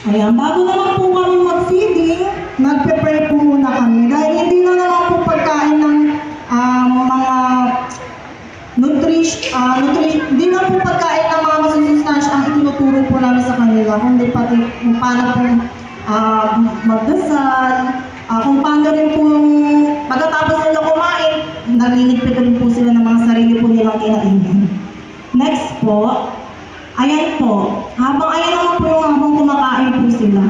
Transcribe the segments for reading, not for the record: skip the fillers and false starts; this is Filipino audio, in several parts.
Ayan, bago naman po kami mag-feeding, nagpe-pray po muna kami. Dahil hindi na naman po pagkain ng mga hindi na po pagkain ng mga masusustansya ang itinuturo po namin sa kanila, kundi pati kung paano po magdasal, kung paano rin po yung pagkatapos nila kumain, naliligpit rin po sila ng mga sarili po nilang kinainan. Next po, ayan po, ayan naman po yung habang kumakain po sila.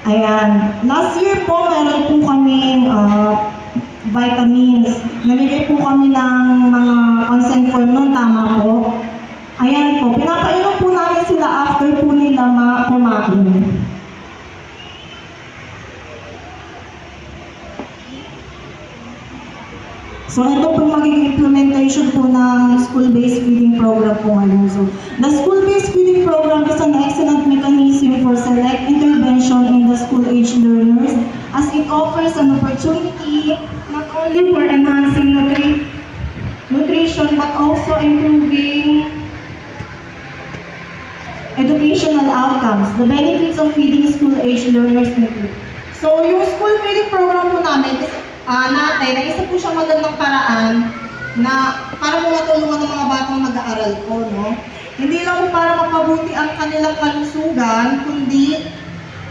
Ayan, last year po meron po kaming vitamins. Nabigay po kami ng mga consent form nun, tama po. Ayan po, pinapainom po namin sila after po nila kumain. So ito po yung magiging implementation po ng school-based feeding program po ngayon. So, the school-based feeding program is an excellent mechanism for select intervention in the school-age learners as it offers an opportunity not only for enhancing nutrition but also improving educational outcomes. The benefits of feeding school-age learners include. So yung school feeding program po namin is naisa po siyang magandang paraan na para po matulungan ng mga batang mag-aaral po, no? Hindi lang po para mapabuti ang kanilang kalusugan, kundi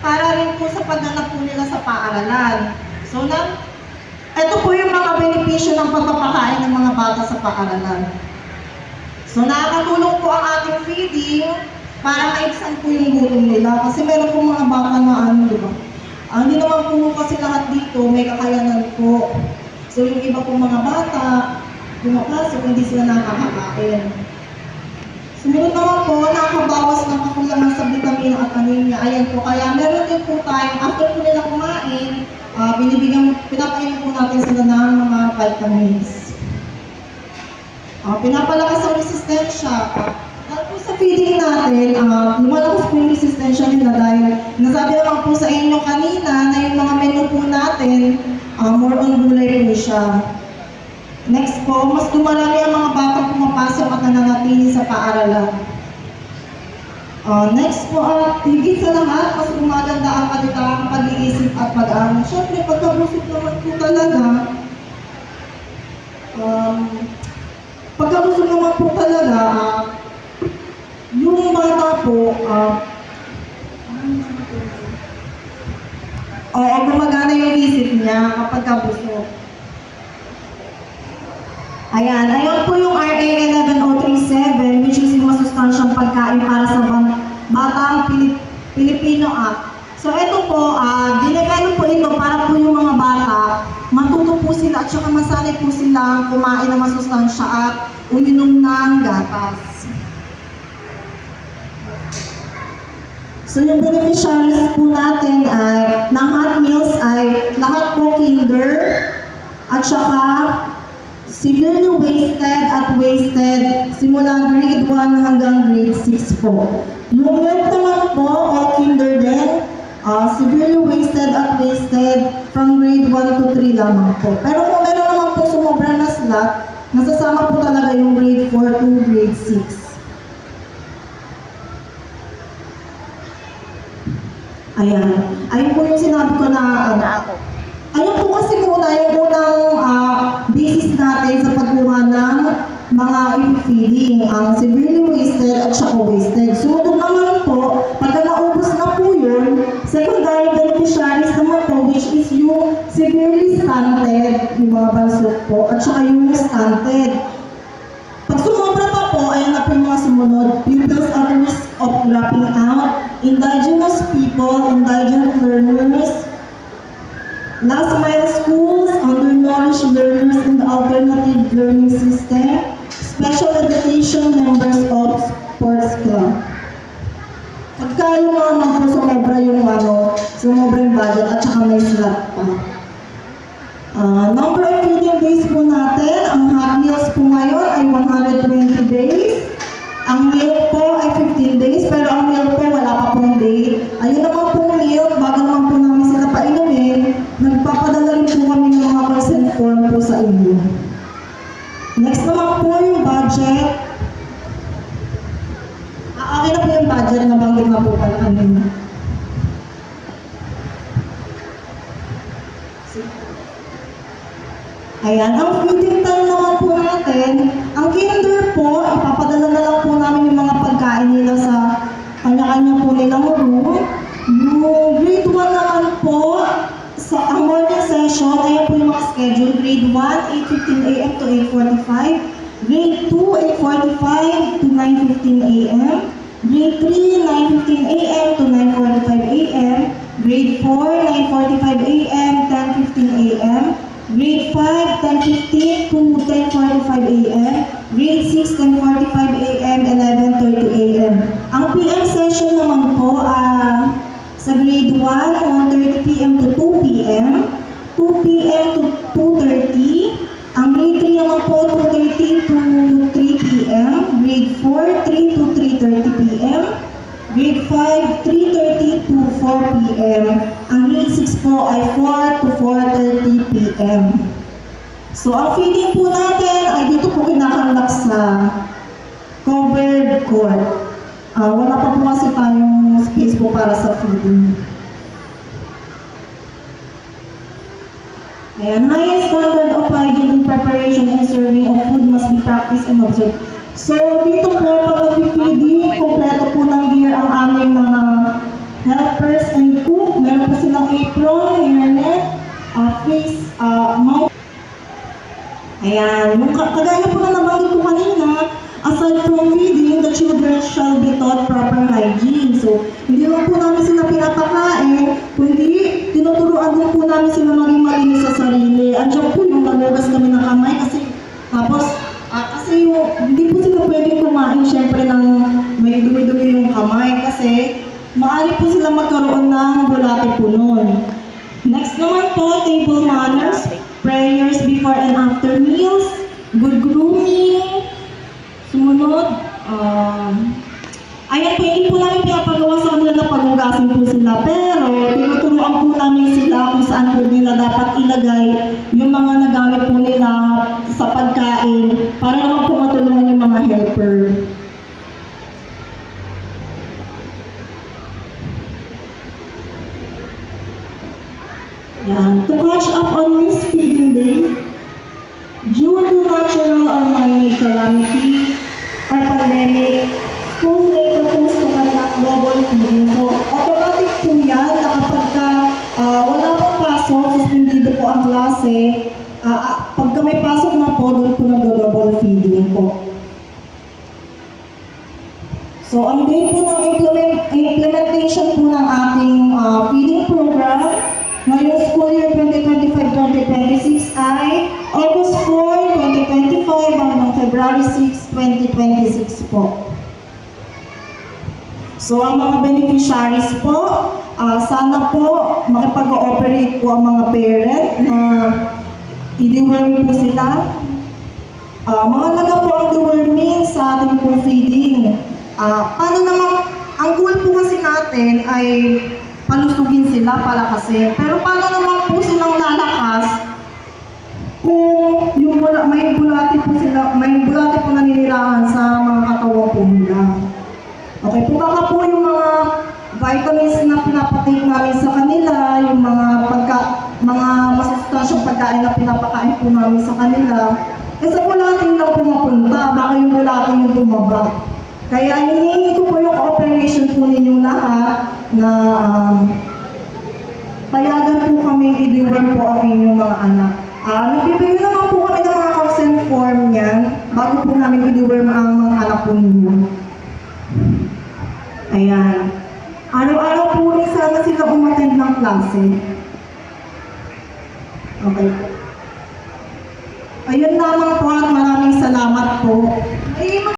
para rin po sa pagganap po nila sa paaralan. So, ito po yung mga benepisyo ng pagpapakain ng mga bata sa paaralan. So, nakakatulong po ang ating feeding para maibsan po yung gutom nila. Kasi meron po mga bata na di ba? Hindi naman po kasi lahat dito may kakayanan po. So yung iba po mga bata, pumapasok, hindi sila nakakakain. Sumunod naman po, nakakabawas ng kakulangan sa vitamina at anemia. Ayan po, kaya meron din po tayong, after po nila kumain, pinapainom po natin sila ng mga vitamins. Pinapalakas ang resistensya. Dahil po sa feeding natin, lumalakas po yung resistensya nila dahil nasabi naman po sa inyo kanina na yung mga menu po natin, more on gulay po siya. Next po, mas dumarami ang mga batang pumapasok at nananatili sa paaralan. Next po, higit sa lahat, mas gumaganda ang kanilang pag-iisip at pag-aaral. Siyempre, pagkabusog naman po talaga, yung bata po, gumagana yung isip niya kapag kabusog. Ayan po yung RA 11037, which is yung masustansyang pagkain para sa batang Pilipino Act. So ito po, dinevelop po ito para po yung mga bata, matuto po sila at saka masanay po sila kumain ng masustansya at uminom ng gatas. So yung beneficiaries po natin ng hot meals ay lahat po kinder at saka severely wasted simula grade 1 hanggang grade 6 po. Yung milk naman po, all kinder din, severely wasted from grade 1 to 3 lamang po. Pero kung meron naman po sumobra na slot, nasasama po talaga yung grade 4 to grade 6. Ayun po yung sinabi ko na ayun po kasi muna yung unang basis natin sa pagkuha ng mga feeding, ang severely wasted at saka wasted. Sumunod naman po, pagka naubos na po yun, secondary beneficiaries naman po, which is yung severely stunted, yung mga balsot po, at saka yung stunted. Pag sumobra pa po, ayun na po yung mga sumunod, pupils at risk of dropping out, indigenous people, indigent learners, last mile schools, undernourished learners in the alternative learning system, special education members of sports club. Pagka yung mga po sumobra yung budget at saka may slot pa. Number of feeding days po natin, ang hot meals po ngayon ay 120 days. Ang milk po ay 15 days, pero ang milk po wala pa pong date. Ayun naman pong milk, bago naman po namin sila painumin, nagpapadala rin po kami ng mga consent form po sa inyo. Next naman po yung budget. Okay na po yung budget. budget na banggit na po pala kanina. Ayan, ang feeding time naman po natin, ang kinder po, ipapadala na lang po namin yung mga pagkain nila sa kanya-kanya po nilang room. Yung grade 1 naman po, sa ang morning session, ayan po yung mga schedule. Grade 1, 8:15 a.m. to 8:45. Grade 2, 8:45 to 9:15 a.m. Grade 3, 9:15 a.m. to 9:45 a.m. Grade 4, 9:45 a.m. 10:15 a.m. Grade 5, 10:15 to 10:45 a.m. Grade 6, 10:45 a.m. 11:30 a.m. Ang PM session naman po, sa grade 1, 1:30 p.m. to 2 p.m. 2 p.m. to 2:30. Ang grade 3 naman po, 2:30 to 3 p.m. Grade 4, 3 to 3:30 p.m. Grade 5, 3:30 to 4 p.m. Ang grade 6 po ay 4 to 4:30 p.m. So, ang feeding po natin ay dito po kinakalak sa covered court. Wala pa po kasi tayong space po para sa feeding. Ayan, highest standard of hygiene in preparation and serving of food must be practiced and observed. So, dito po, pag nag-feeding, kompleto po ng gear ang aming mga helpers and cook. Meron po silang apron, hairnet, face, mouth. Ayan, yung kagaya po na nabanggit ko kanina, aside from feeding, the children shall be taught proper hygiene. So, hindi lang po namin sila pinapakain, kundi tinuturuan din po namin sila maging malinis sa sarili. Andiyan po yung nalugas kami ng kamay kasi hindi po sila pwedeng kumain syempre ng may dumi-dumi yung kamay kasi maaari po sila magkaroon ng bulate po nun. Next naman po, table manners, prayers before and after meals, good grooming. Sumunod, ayan po, hindi po namin pinapagawa sa kanila na paghugasin po sila, pero tinuturuan po namin sila kung saan po nila dapat ilagay yung mga nagamit po nila sa pagkain para naman po matulungan yung mga helper. Yan. To catch up on this feeding day, due to natural or man-made calamity or pandemic, schools may propose to conduct global feeding. So, automatic po yan na kapag wala pong pasok, suspendido po ang klase, pagka may pasok na po, doon po nag-global feeding po. So, ang day po ng implementation po ng ating feeding program, ngayong school year 2025-2026 ay August 4, 2025 hanggang February 6, 2026 po. So, ang mga beneficiaries po, sana po makipag-ooperate po ang mga parent na i-deworm po sila. Mahalaga po ang deworming sa ating po feeding. Paano naman, ang goal po kasi natin ay palusugin sila, palakasin. Pero paano naman po silang lalakas kung yung may bulate po naninirahan sa mga katawan po nila. Okay, po baka po yung mga vitamins na pinapatake namin sa kanila, yung mga masustansyong pagkain na pinapakain po namin sa kanila, sa bulating lang pumapunta, baka yung bulating yung bumaba. Kaya hinihingi ko po yung cooperation po ninyong lahat na payagan po kami i-deworm po ang inyong mga anak. Nagbibigay naman po kami ng mga consent form niyan bago po namin i-deworm ang mga anak po ninyo. Ayan. Araw-araw po rin sana sila umattend ng klase. Okay po. Ayun lamang po at maraming salamat po.